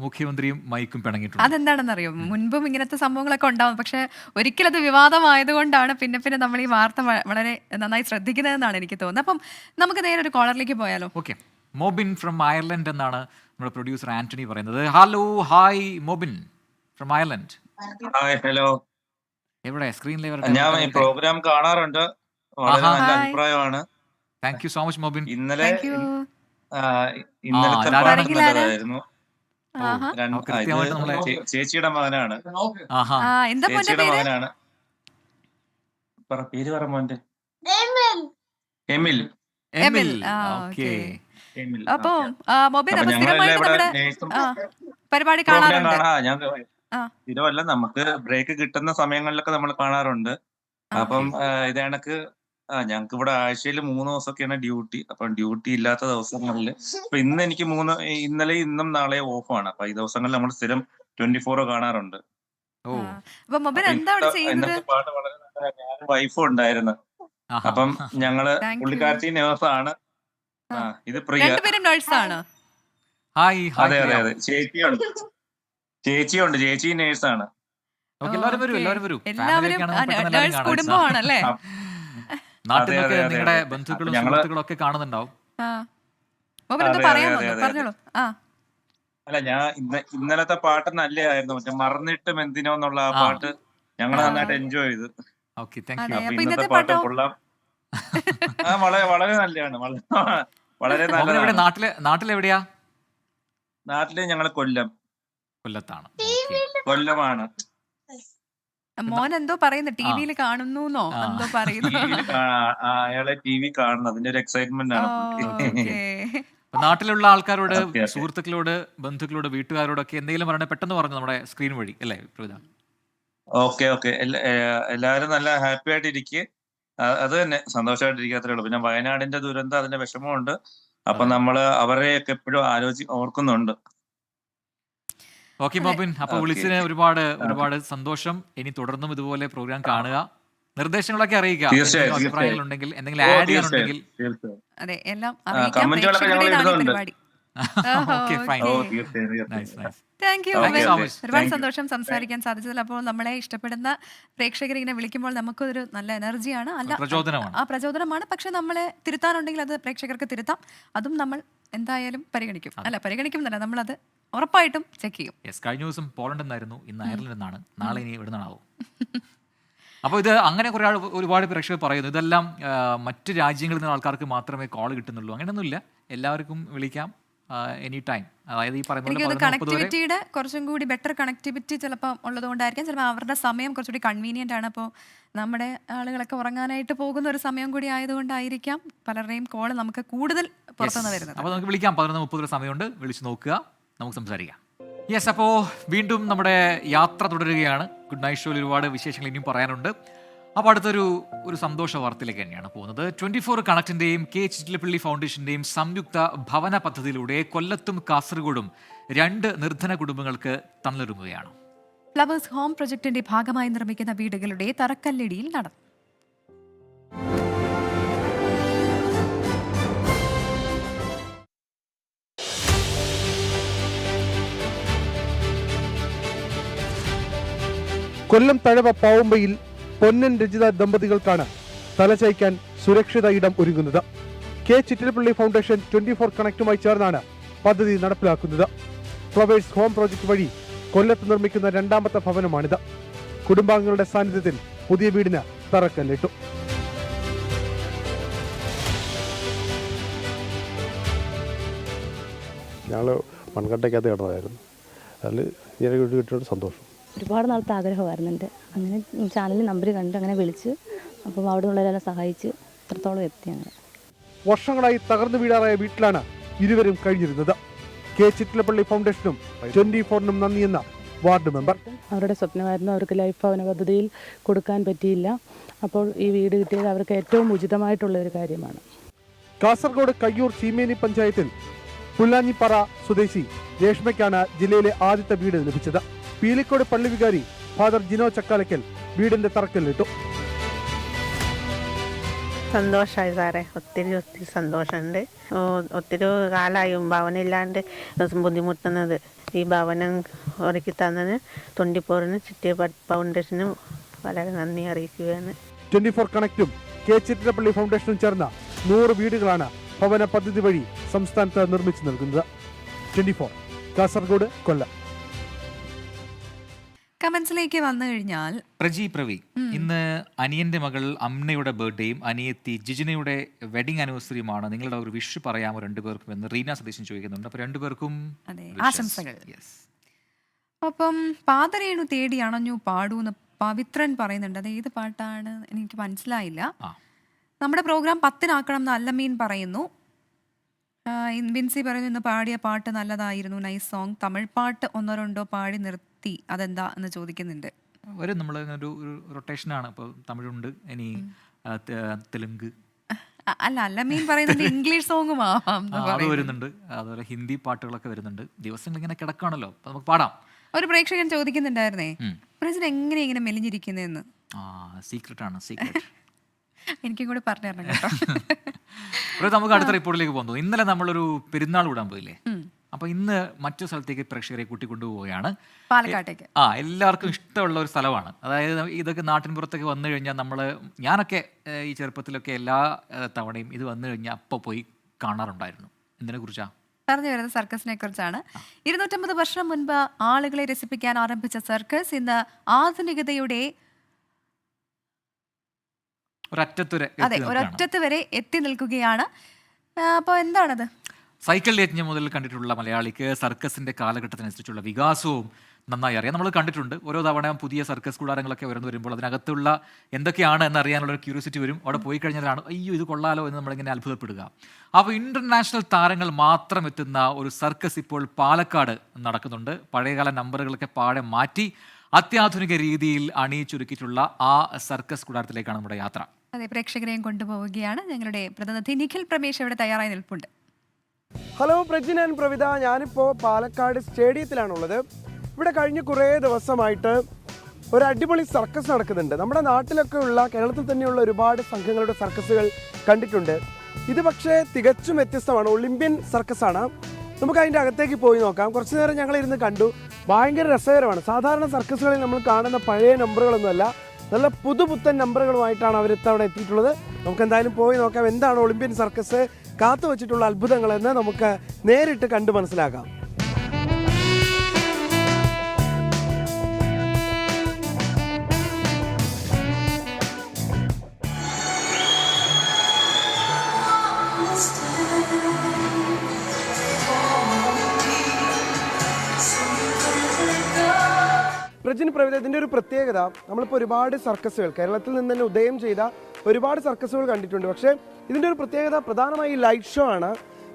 മുഖ്യമന്ത്രിയും മൈക്കും പിണങ്ങിയിട്ടുണ്ട്. അതെന്താണെന്നറിയോ, മുൻപും ഇങ്ങനത്തെ സംഭവങ്ങളൊക്കെ ഉണ്ടാവും. പക്ഷെ ഒരിക്കലും അത് വിവാദമായതുകൊണ്ടാണ് പിന്നെ നമ്മൾ ഈ വാർത്ത വളരെ നന്നായി ശ്രദ്ധിക്കുന്നതെന്നാണ് എനിക്ക് തോന്നുന്നത്. അപ്പം നമുക്ക് നേരെ ഒരു കോളറിലേക്ക് പോയാലോ? ഓക്കെ, മോബിൻ ഫ്രം അയർലൻഡ് എന്നാണ് നമ്മുടെ പ്രൊഡ്യൂസർ ആന്റണി പറയുന്നത്. Hello, hi Mobin from Ireland. Hi, hello. എവിടെ സ്ക്രീനിൽ ഞാൻ ഈ പ്രോഗ്രാം കാണാറുണ്ട്, വളരെ നല്ല അഭിപ്രായമാണ്. Thank you so much Mobin. ഇന്നലത്തെ നല്ലതായിരുന്നു. ചേച്ചിയുടെ മകനാണ്, ചേച്ചിയുടെ മകനാണ്. പേര് പറ മോന്റെ. എമിൽ. അപ്പൊ പരിപാടി കാണാറുണ്ട്. ഞാൻ സ്ഥിരമല്ല, നമുക്ക് ബ്രേക്ക് കിട്ടുന്ന സമയങ്ങളിലൊക്കെ നമ്മൾ കാണാറുണ്ട്. അപ്പം ഇത് കണക്ക് ഞങ്ങക്ക് ഇവിടെ ആഴ്ചയിൽ 3 ദിവസമൊക്കെയാണ് ഡ്യൂട്ടി. അപ്പം ഡ്യൂട്ടി ഇല്ലാത്ത ദിവസങ്ങളിൽ ഇപ്പൊ ഇന്ന് എനിക്ക് ഇന്നലെ ഇന്നും നാളെ ഓഫാണ്. അപ്പൊ ഈ ദിവസങ്ങളിൽ നമ്മൾ സ്ഥിരം 24 കാണാറുണ്ട്. ഇന്നത്തെ പാട്ട് വളരെ നല്ല. ഞാനും വൈഫും ഉണ്ടായിരുന്നു. അപ്പം ഞങ്ങള് പുള്ളിക്കാരത്തി നേഴ്സാണ്. ഇത് പ്രിയ. അതെ അതെ അതെ. ചേച്ചിയുണ്ട്, ചേച്ചി നേഴ്സാണ്. നിങ്ങളുടെ ബന്ധുക്കളും സുഹൃത്തുക്കളൊക്കെ കാണുന്നുണ്ടാവും. അല്ല, ഞാൻ ഇന്നലത്തെ പാട്ട് നല്ലതായിരുന്നു. മറ്റേ മറന്നിട്ടും എന്തിനോ എന്നുള്ള ആ പാട്ട് ഞങ്ങൾ നന്നായിട്ട് എൻജോയ് ചെയ്തു. ഇന്നത്തെ പാട്ട് കൊള്ളാം. വളരെ നല്ലതാണ്, വളരെ നല്ലതാണ്. നാട്ടിലെവിടെയാ? നാട്ടില് ഞങ്ങള് കൊല്ലത്താണ്. കൊല്ലമാണ്. മോൻ എന്തോ പറയുന്നു, ടിവിയിൽ കാണുന്നു എന്തോ പറയുന്നു. അയാളെ TV കാണുന്നു, അതിന്റെ ഒരു എക്സൈറ്റ്മെന്റ് ആണ്. നാട്ടിലുള്ള ആൾക്കാരോട്, സുഹൃത്തുക്കളോട്, ബന്ധുക്കളോട്, വീട്ടുകാരോടൊക്കെ എന്തെങ്കിലും പറയണേ പെട്ടെന്ന് പറഞ്ഞു നമ്മുടെ സ്ക്രീൻ വഴി അല്ലേ? ഓക്കെ. എല്ലാവരും നല്ല ഹാപ്പി ആയിട്ട് ഇരിക്കുക. അത് തന്നെ, സന്തോഷമായിട്ടിരിക്കാത്രേ ഉള്ളൂ. പിന്നെ വയനാടിന്റെ ദുരന്തം, അതിന്റെ വിഷമമുണ്ട്. അപ്പൊ നമ്മള് അവരെയൊക്കെ എപ്പോഴും ഓർക്കുന്നുണ്ട്. ഓക്കെ മോബിൻ, അപ്പൊ വിളിച്ചതിന് ഒരുപാട് സന്തോഷം. ഇനി തുടർന്നും ഇതുപോലെ പ്രോഗ്രാം കാണുക, നിർദ്ദേശങ്ങളൊക്കെ അറിയിക്കുക. അഭിപ്രായങ്ങളുണ്ടെങ്കിൽ, എന്തെങ്കിലും ആഡ് ചെയ്യാനുണ്ടെങ്കിൽ ഒരുപാട് സന്തോഷം സംസാരിക്കാൻ സാധിച്ചതിൽ. അപ്പോൾ നമ്മളെ ഇഷ്ടപ്പെടുന്ന പ്രേക്ഷകർ ഇങ്ങനെ വിളിക്കുമ്പോൾ നമുക്കൊരു നല്ല എനർജിയാണ്, പ്രചോദനമാണ്. പക്ഷെ നമ്മളെ തിരുത്താനുണ്ടെങ്കിൽ അത് പ്രേക്ഷകർക്ക് തിരുത്താം. അതും നമ്മൾ എന്തായാലും പരിഗണിക്കും എന്നല്ല, നമ്മളത് ഉറപ്പായിട്ടും ചെക്ക് ചെയ്യും. കഴിഞ്ഞ ദിവസം പോളണ്ട് എന്നായിരുന്നു, ഇന്ന് അയർലൻഡ് എന്നാണ്, നാളെ ഇനി എവിടെ നിന്നാണാവും. അപ്പോൾ ഇത് അങ്ങനെ ഒരുപാട് പ്രേക്ഷകർ പറയുന്നു ഇതെല്ലാം മറ്റ് രാജ്യങ്ങളിൽ നിന്ന് ആൾക്കാർക്ക് മാത്രമേ കോൾ കിട്ടുന്നുള്ളൂ. അങ്ങനെയൊന്നുമില്ല, എല്ലാവർക്കും വിളിക്കാം എനി ടൈം. അതായത് ഈ പറയുന്നത് കണക്ടിവിറ്റിയുടെ കുറച്ചും കൂടി ബെറ്റർ കണക്ടിവിറ്റി ചിലപ്പോൾ ഉള്ളതുകൊണ്ടായിരിക്കാം, ചിലപ്പോൾ അവരുടെ സമയം കുറച്ചുകൂടി കൺവീനിയൻ്റ് ആണ്. അപ്പോൾ നമ്മുടെ ആളുകളൊക്കെ ഉറങ്ങാനായിട്ട് പോകുന്ന ഒരു സമയം കൂടി ആയതുകൊണ്ടായിരിക്കാം പലരുടെയും കോൾ നമുക്ക് കൂടുതൽ പുറത്തുനിന്ന് വരുന്നത്. അപ്പോൾ നമുക്ക് വിളിക്കാം, 11:30 സമയമുണ്ട്, വിളിച്ച് നോക്കുക, നമുക്ക് സംസാരിക്കാം. യെസ്, അപ്പോൾ വീണ്ടും നമ്മുടെ യാത്ര തുടരുകയാണ്. ഗുഡ് നൈറ്റ് ഷോയിൽ ഒരുപാട് വിശേഷങ്ങൾ ഇനിയും പറയാനുണ്ട്. അപ്പോൾ അടുത്തൊരു സന്തോഷ വാർത്തയിലേക്ക് തന്നെയാണ് പോകുന്നത്. 24 കണക്റ്റിൻ്റെയും കെ ചിറ്റിലപ്പള്ളി ഫൗണ്ടേഷൻ്റെയും സംയുക്ത ഭവന പദ്ധതിയിലൂടെ കൊല്ലത്തും കാസർഗോഡും 2 നിർധന കുടുംബങ്ങൾക്ക് തണലൊരുങ്ങുകയാണ്. ഫ്ലവേഴ്സ് ഹോം പ്രൊജക്ടിന്റെ ഭാഗമായി നിർമ്മിക്കുന്ന വീടുകളുടെ തറക്കല്ലിടിയിൽ നടന്നു. കൊല്ലം തഴവ പാവുമ്പയിൽ പൊന്നൻ രജിത ദമ്പതികൾക്കാണ് തലചായ്ക്കാൻ സുരക്ഷിത ഇടം ഒരുങ്ങുന്നത്. കെ ചിറ്റിലപ്പള്ളി ഫൗണ്ടേഷൻ 24 കണക്റ്റുമായി ചേർന്നാണ് പദ്ധതി നടപ്പിലാക്കുന്നത്. ഫ്ലവേഴ്സ് ഹോം പ്രോജക്ട് വഴി കൊല്ലത്ത് നിർമ്മിക്കുന്ന 2ാമത്തെ ഭവനമാണിത്. കുടുംബാംഗങ്ങളുടെ സാന്നിധ്യത്തിൽ പുതിയ വീടിന് തറക്കല്ലിട്ടു. ഞങ്ങൾ മൺകട്ടയ്ക്കകത്ത് കിടന്നതായിരുന്നു. അതിൽ ഇങ്ങനെ വീട് കിട്ടിയോട് സന്തോഷം. ഒരുപാട് നാളത്തെ ആഗ്രഹമായിരുന്നു എൻ്റെ. അങ്ങനെ ചാനലിൽ നമ്പർ കണ്ട് അങ്ങനെ വിളിച്ച് അപ്പം അവിടെ ഉള്ളവരെല്ലാം സഹായിച്ച് ഇത്രത്തോളം എത്തി. അങ്ങനെ വർഷങ്ങളായി തകർന്നു വീഴാറായ വീട്ടിലാണ് ഇരുവരും കഴിഞ്ഞിരുന്നത്. കെ ചിറ്റിലപ്പള്ളി ഫൗണ്ടേഷനും 24നും നന്ദിയെന്ന വാർഡ് മെമ്പർ. അവരുടെ സ്വപ്നമായിരുന്നു, അവർക്ക് ലൈഫ് ഭവന പദ്ധതിയിൽ കൊടുക്കാൻ പറ്റിയില്ല. അപ്പോൾ ഈ വീട് കിട്ടിയത് അവർക്ക് ഏറ്റവും ഉചിതമായിട്ടുള്ള ഒരു കാര്യമാണ്. കാസർഗോഡ് കയ്യൂർ ചീമേനി പഞ്ചായത്തിൽ പുല്ലാഞ്ഞിപ്പാറ സ്വദേശി രേഷ്മയ്ക്കാണ് ജില്ലയിലെ ആദ്യത്തെ വീട് ലഭിച്ചത്. പീലിക്കോട് പള്ളി വികാരി ഫാദർ ജിനോ ചക്കാലക്കൽ വീടിന്റെ തറക്കല്ലിട്ടു. സന്തോഷമായി സാറേ, ഒത്തിരി സന്തോഷമുണ്ട്. ഒത്തിരി കാലമായി ഭവനമില്ലാണ്ട് ബുദ്ധിമുട്ടുന്നത്. ഈ ഭവനം ഒരുക്കി തന്നതിന് 24നും ചിറ്റിയ ഫൗണ്ടേഷനും വളരെ നന്ദി അറിയിക്കുകയാണ്. 24 കണക്റ്റും കെ ചിറ്റിലപ്പള്ളി ഫൗണ്ടേഷനും ചേർന്ന 100 വീടുകളാണ് ഭവന പദ്ധതി വഴി സംസ്ഥാനത്ത് നിർമ്മിച്ചു നൽകുന്നത്. 24 കാസർഗോഡ്, കൊല്ലം. കമന്റ്സിലേക്ക് വന്നു കഴിഞ്ഞാൽ പ്രവി ഇന്ന് അനിയന്റെ മകൾ അമ്നയുടെ ബർത്ത്ഡേയും അനിയത്തി ജിജിനയുടെ വെഡിങ് ആനിവേഴ്സറിയുമാണ്. നിങ്ങളുടെ ഒരു വിഷ് പറയാമോ 2 പേർക്കും എന്ന് റീന സതീശൻ ചോദിക്കുന്നുണ്ട്. അപ്പൊ 2 പേർക്കും ആശംസകൾ. അപ്പം പാതരേണു തേടി അണഞ്ഞു പാടൂന്ന് പവിത്രൻ പറയുന്നുണ്ട്. അത് ഏത് പാട്ടാണ് എനിക്ക് മനസ്സിലായില്ല. നമ്മുടെ പ്രോഗ്രാം 10-നാക്കണം എന്ന് അല്ലമീൻ പറയുന്നു. വിൻസി പറയുന്നു ഇന്ന് പാടിയ പാട്ട് നല്ലതായിരുന്നു, നൈസ് സോങ്. തമിഴ് പാട്ട് 1-2 പാടി നിർത്തി, അതെന്താ എന്ന് ചോദിക്കുന്നുണ്ട്. നമ്മൾ ഒരു റൊട്ടേഷനാണ്. ഇപ്പോൾ തമിഴുണ്ട്, ഇനി തെലുങ്ക് അല്ല അല്ലമീൻ പറയുന്നത് ഇംഗ്ലീഷ് സോങ്ങും അത് വരുന്നുണ്ട്. അതുപോലെ ഹിന്ദി പാട്ടുകളൊക്കെ വരുന്നുണ്ട്. ദിവസങ്ങൾ ഇങ്ങനെ കിടക്കാണല്ലോ, അപ്പൊ നമുക്ക് പാടാം. ഒരു പ്രേക്ഷകൻ ചോദിക്കുന്നുണ്ടായിരുന്നേ, പ്രസിഡന്റ് എങ്ങനെ ഇങ്ങനെ മെലിഞ്ഞിരിക്കുന്നതെന്ന്. സീക്രട്ട് ആണ്, സീക്രട്ട്. എനിക്കും കൂടെ പറഞ്ഞു തരണം കേട്ടോ. നമുക്ക് അടുത്ത റിപ്പോർട്ടിലേക്ക് പോകുന്നു. ഇന്നലെ നമ്മളൊരു പെരുന്നാൾ വിടാൻ പോയില്ലേ? അപ്പൊ ഇന്ന് മറ്റു സ്ഥലത്തേക്ക് പ്രേക്ഷകരെ കൂട്ടിക്കൊണ്ടുപോവുകയാണ്, പാലക്കാട്ടേക്ക്. എല്ലാവർക്കും ഇഷ്ടമുള്ള ഒരു സ്ഥലമാണ്. അതായത് ഇതൊക്കെ നാട്ടിൻ പുറത്തൊക്കെ വന്നു കഴിഞ്ഞാൽ ഞാനൊക്കെ ഈ ചെറുപ്പത്തിലൊക്കെ എല്ലാ തവണയും ഇത് വന്നു കഴിഞ്ഞാൽ അപ്പോൾ പോയി കാണാറുണ്ടായിരുന്നു. എന്തിനെ കുറിച്ചാ പറഞ്ഞു വരുന്നത്? സർക്കസിനെ കുറിച്ചാണ്. 250 വർഷം മുൻപ് ആളുകളെ രസിപ്പിക്കാൻ ആരംഭിച്ച സർക്കസ് ഇന്ന് ആധുനികതയുടെ ഒരറ്റത്ത് വരെ എത്തി നിൽക്കുകയാണ്. അപ്പോൾ എന്താണത്? സൈക്കിൾ യജ്ഞം മുതൽ കണ്ടിട്ടുള്ള മലയാളിക്ക് സർക്കസിന്റെ കാലഘട്ടത്തിനനുസരിച്ചുള്ള വികാസവും നന്നായി അറിയാം. നമ്മൾ കണ്ടിട്ടുണ്ട്, ഓരോ തവണ പുതിയ സർക്കസ് കൂടാരങ്ങളൊക്കെ വരുമ്പോൾ അതിനകത്തുള്ള എന്തൊക്കെയാണ് എന്നറിയാനുള്ളൊരു ക്യൂരിയോസിറ്റി വരും. അവിടെ പോയി കഴിഞ്ഞാലാണ് അയ്യോ ഇത് കൊള്ളാലോ എന്ന് നമ്മളിങ്ങനെ അത്ഭുതപ്പെടുക. അപ്പോൾ ഇന്റർനാഷണൽ താരങ്ങൾ മാത്രം എത്തുന്ന ഒരു സർക്കസ് ഇപ്പോൾ പാലക്കാട് നടക്കുന്നുണ്ട്. പഴയകാല നമ്പറുകളൊക്കെ പാടെ മാറ്റി അത്യാധുനിക രീതിയിൽ അണിയിച്ചൊരുക്കിയിട്ടുള്ള ആ സർക്കസ് കൂടാരത്തിലേക്കാണ് നമ്മുടെ യാത്ര. അതെ, പ്രേക്ഷകരെയും കൊണ്ടുപോവുകയാണ്. ഞങ്ങളുടെ പ്രതിനിധി നിഖിൽ പ്രമേഷ് ഇവിടെ തയ്യാറായി നിൽപ്പുണ്ട്. ഹലോ പ്രജിൻ ആൻഡ് പ്രവിത, ഞാനിപ്പോൾ പാലക്കാട് സ്റ്റേഡിയത്തിലാണുള്ളത്. ഇവിടെ കഴിഞ്ഞ കുറേ ദിവസമായിട്ട് ഒരു അടിപൊളി സർക്കസ് നടക്കുന്നുണ്ട്. നമ്മുടെ നാട്ടിലൊക്കെ ഉള്ള, കേരളത്തിൽ തന്നെയുള്ള ഒരുപാട് സംഘങ്ങളുടെ സർക്കസുകൾ കണ്ടിട്ടുണ്ട്. ഇത് പക്ഷേ തികച്ചും വ്യത്യസ്തമാണ്. ഒളിമ്പ്യൻ സർക്കസാണ്. നമുക്ക് അതിൻ്റെ അകത്തേക്ക് പോയി നോക്കാം. കുറച്ച് നേരം ഞങ്ങൾ ഇരുന്ന് കണ്ടു. ഭയങ്കര രസകരമാണ്. സാധാരണ സർക്കസുകളിൽ നമ്മൾ കാണുന്ന പഴയ നമ്പറുകളൊന്നുമല്ല, നല്ല പുതുപുത്തൻ നമ്പറുകളുമായിട്ടാണ് അവർ ഇത്തവണ എത്തിയിട്ടുള്ളത്. നമുക്ക് എന്തായാലും പോയി നോക്കാം എന്താണ് ഒളിമ്പ്യൻ സർക്കസ് കാത്തു വച്ചിട്ടുള്ള അത്ഭുതങ്ങളെന്ന് നമുക്ക് നേരിട്ട് കണ്ടു മനസ്സിലാക്കാം. പ്രജിൻ പ്രവിത, ഇതിൻ്റെ ഒരു പ്രത്യേകത, നമ്മളിപ്പോൾ ഒരുപാട് സർക്കസുകൾ കേരളത്തിൽ നിന്ന് തന്നെ ഉദയം ചെയ്ത ഒരുപാട് സർക്കസുകൾ കണ്ടിട്ടുണ്ട്. പക്ഷേ ഇതിൻ്റെ ഒരു പ്രത്യേകത പ്രധാനമായി ലൈറ്റ് ഷോ ആണ്.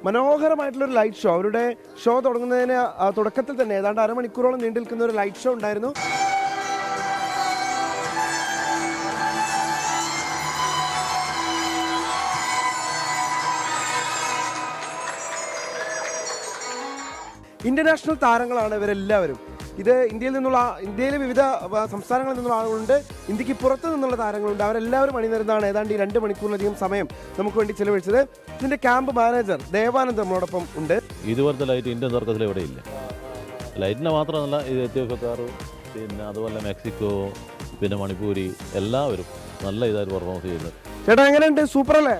മനോഹരമായിട്ടുള്ളൊരു ലൈറ്റ് ഷോ. അവരുടെ ഷോ തുടങ്ങുന്നതിന് തുടക്കത്തിൽ തന്നെ ഏതാണ്ട് അരമണിക്കൂറോളം നീണ്ടു നിൽക്കുന്ന ഒരു ലൈറ്റ് ഷോ ഉണ്ടായിരുന്നു. ഇന്റർനാഷണൽ താരങ്ങളാണ് ഇവരെല്ലാവരും. ഇത് ഇന്ത്യയിലെ വിവിധ സംസ്ഥാനങ്ങളിൽ നിന്നുള്ള ആളുകളുണ്ട്, ഇന്ത്യക്ക് പുറത്തു നിന്നുള്ള താരങ്ങളുണ്ട്. അവരെല്ലാവരും അണിനിരുന്നാണ് ഏതാണ്ട് 2 മണിക്കൂറിലധികം സമയം നമുക്ക് വേണ്ടി ചിലവഴിച്ചത്. ഇതിന്റെ ക്യാമ്പ് മാനേജർ ദേവാനന്ദ് നമ്മളോടൊപ്പം ഉണ്ട്. ഇതുപോലത്തെ ലൈറ്റ് ഇന്ത്യൻ സർക്കസിൽ ഇവിടെ ഇല്ല. ലൈറ്റിനെ മാത്രമല്ല, ഇത് എത്യോപ്യക്കാർ, പിന്നെ അതുപോലെ മെക്സിക്കോ, പിന്നെ മണിപ്പൂരി, എല്ലാവരും നല്ല ഇതായിട്ട് പെർഫോമൻസ് ചെയ്യുന്നത്. ചേട്ടാ എങ്ങനെയുണ്ട്? സൂപ്പർ അല്ലേ?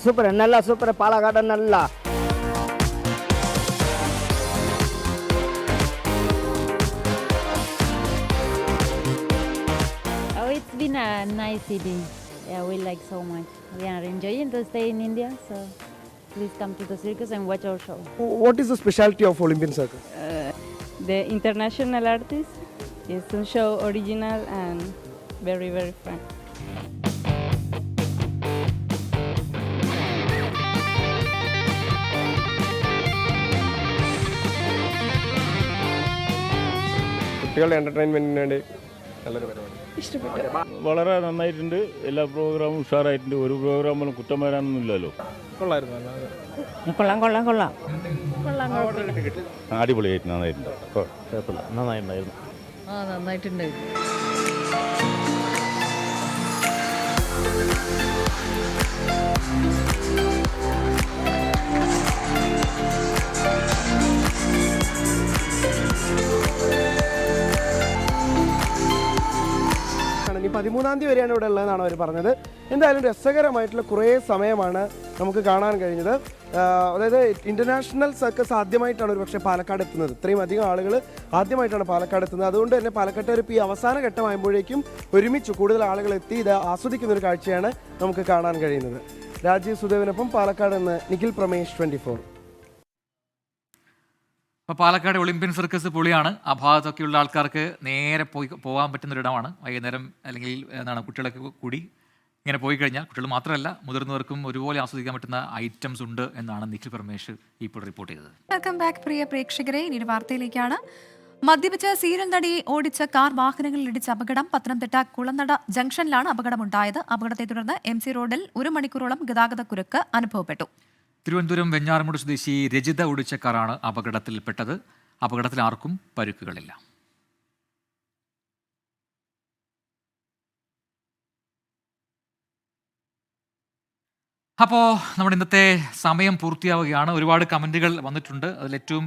സൂപ്പർ നല്ല സൂപ്പർ പാലക്കാട് നല്ല. It's been a nice city. Yeah, we like so much. We are enjoying to stay in India, so please come to the circus and watch our show. What is the specialty of Olympian Circus? The international artist is to show original and very, very fun. കുട്ടികളുടെ എന്റർടൈൻമെന്റിന് വേണ്ടി നല്ലൊരു പരിപാടി. വളരെ നന്നായിട്ടുണ്ട്. എല്ലാ പ്രോഗ്രാമും ഉഷാറായിട്ടുണ്ട്. ഒരു programme പോലും കുറ്റം വരാനൊന്നും ഇല്ലല്ലോ. കൊള്ളാം. അടിപൊളിയായിട്ട് നന്നായിട്ടുണ്ട്. കുഴപ്പമില്ല, നന്നായിട്ടുണ്ടായിരുന്നു. നന്നായിട്ടുണ്ടായിരുന്നു. ഇനി 13-ാം തീയതി വരെയാണ് ഇവിടെ ഉള്ളതെന്നാണ് അവർ പറഞ്ഞത്. എന്തായാലും രസകരമായിട്ടുള്ള കുറേ സമയമാണ് നമുക്ക് കാണാൻ കഴിഞ്ഞത്. അതായത് ഇന്റർനാഷണൽ സർക്കസ് ആദ്യമായിട്ടാണ് ഒരു പക്ഷേ പാലക്കാട് എത്തുന്നത്. ഇത്രയും അധികം ആളുകൾ ആദ്യമായിട്ടാണ് പാലക്കാട് എത്തുന്നത്. അതുകൊണ്ട് തന്നെ പാലക്കാട്ടുകാർ ഇപ്പോൾ ഈ അവസാന ഘട്ടമാകുമ്പോഴേക്കും ഒരുമിച്ച് കൂടുതൽ ആളുകൾ എത്തി ഇത് ആസ്വദിക്കുന്ന ഒരു കാഴ്ചയാണ് നമുക്ക് കാണാൻ കഴിയുന്നത്. രാജീവ് സുദേവിനൊപ്പം പാലക്കാട് നിന്ന് നിഖിൽ പ്രമേഷ്, 24. അപ്പോൾ പാലക്കാട് ഒളിമ്പ്യൻ സർക്കസ് പൊളിയാണ്. ആ ഭാഗത്തൊക്കെയുള്ള ആൾക്കാർക്ക് നേരെ പോകാൻ പറ്റുന്നൊരിടമാണ്. വൈകുന്നേരം അല്ലെങ്കിൽ എന്താണ് കുട്ടികളൊക്കെ കൂടി ഇങ്ങനെ പോയി കഴിഞ്ഞാൽ കുട്ടികൾ മാത്രമല്ല മുതിർന്നവർക്കും ഒരുപോലെ ആസ്വദിക്കാൻ പറ്റുന്ന ഐറ്റംസ് ഉണ്ട് എന്നാണ് നിഖിൽ പരമേശ്വർ ഇപ്പോൾ റിപ്പോർട്ട് ചെയ്തത്. വെൽക്കം ബാക്ക് പ്രിയ പ്രേക്ഷകരെ. ഇനി വാർത്തയിലേക്കാണ്. മദ്യപിച്ച സീരിയൽ നടി ഓടിച്ച കാർ വാഹനങ്ങളിൽ ഇടിച്ച അപകടം. പത്തനംതിട്ട കുളനട ജംഗ്ഷനിലാണ് അപകടമുണ്ടായത്. അപകടത്തെ തുടർന്ന് MC റോഡിൽ 1 മണിക്കൂറോളം ഗതാഗതക്കുരുക്ക് അനുഭവപ്പെട്ടു. തിരുവനന്തപുരം വെഞ്ഞാറമൂട് സ്വദേശി രജിത ഓടിച്ച കാറാണ് അപകടത്തിൽപ്പെട്ടത്. അപകടത്തിൽ ആർക്കും പരുക്കുകളില്ല. അപ്പോൾ നമ്മുടെ ഇന്നത്തെ സമയം പൂർത്തിയാവുകയാണ്. ഒരുപാട് കമൻറ്റുകൾ വന്നിട്ടുണ്ട്. അതിലേറ്റവും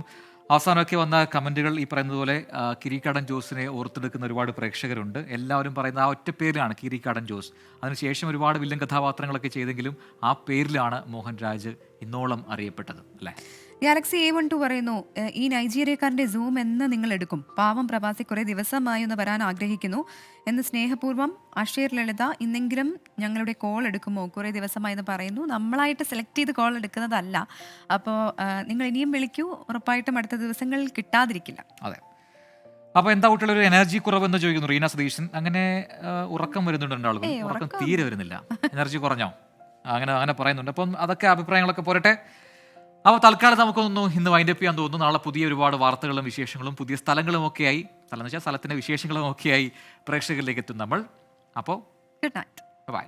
അവസാനമൊക്കെ വന്ന കമൻറ്റുകൾ ഈ പറയുന്നത് പോലെ കിരീക്കാടൻ ജോസിനെ ഓർത്തെടുക്കുന്ന ഒരുപാട് പ്രേക്ഷകരുണ്ട്. എല്ലാവരും പറയുന്ന ആ ഒറ്റ പേരിലാണ് കിരീക്കാടൻ ജോസ്. അതിനുശേഷം ഒരുപാട് വില്ലൻ കഥാപാത്രങ്ങളൊക്കെ ചെയ്തെങ്കിലും ആ പേരിലാണ് മോഹൻരാജ് ഇന്നോളം അറിയപ്പെട്ടത്, അല്ലേ? ഗാലക്സി A12 പറയുന്നു, ഈ നൈജീരിയക്കാരൻ്റെ സൂം എന്ന് നിങ്ങൾ എടുക്കും? പാവം പ്രവാസി കുറേ ദിവസമായി ഒന്ന് വരാൻ ആഗ്രഹിക്കുന്നു എന്ന് സ്നേഹപൂർവ്വം അഷീർ ലളിത. ഇന്നെങ്കിലും ഞങ്ങളുടെ കോൾ എടുക്കുമോ? കുറേ ദിവസമായി എന്ന് പറയുന്നു. നമ്മളായിട്ട് സെലക്ട് ചെയ്ത് കോൾ എടുക്കുന്നതല്ല. അപ്പോൾ നിങ്ങൾ ഇനിയും വിളിക്കൂ, ഉറപ്പായിട്ടും അടുത്ത ദിവസങ്ങളിൽ കിട്ടാതിരിക്കില്ല. അതെ. അപ്പോൾ എന്താ കുട്ടികളൊരു എനർജി കുറവെന്ന് ചോദിക്കുന്നു റീന സതീശൻ. അങ്ങനെ ഉറക്കം വരുന്നുണ്ട് ആളുകൾ? ഉറക്കം തീരെ വരുന്നില്ല. എനർജി കുറഞ്ഞോ? അങ്ങനെ പറയുന്നുണ്ട്. അപ്പം അതൊക്കെ അഭിപ്രായങ്ങളൊക്കെ പോരട്ടെ. അപ്പോൾ തൽക്കാലം നമുക്കൊന്നും ഇന്ന് വൈൻഡപ്പ് ചെയ്യാൻ തോന്നുന്നു. നാളെ പുതിയ ഒരുപാട് വാർത്തകളും വിശേഷങ്ങളും പുതിയ സ്ഥലങ്ങളും ഒക്കെയായി, സ്ഥലം എന്ന് വെച്ചാൽ സ്ഥലത്തിൻ്റെ വിശേഷങ്ങളും ഒക്കെയായി പ്രേക്ഷകരിലേക്ക് എത്തും നമ്മൾ. അപ്പോൾ ഗുഡ് നൈറ്റ്, ബൈ.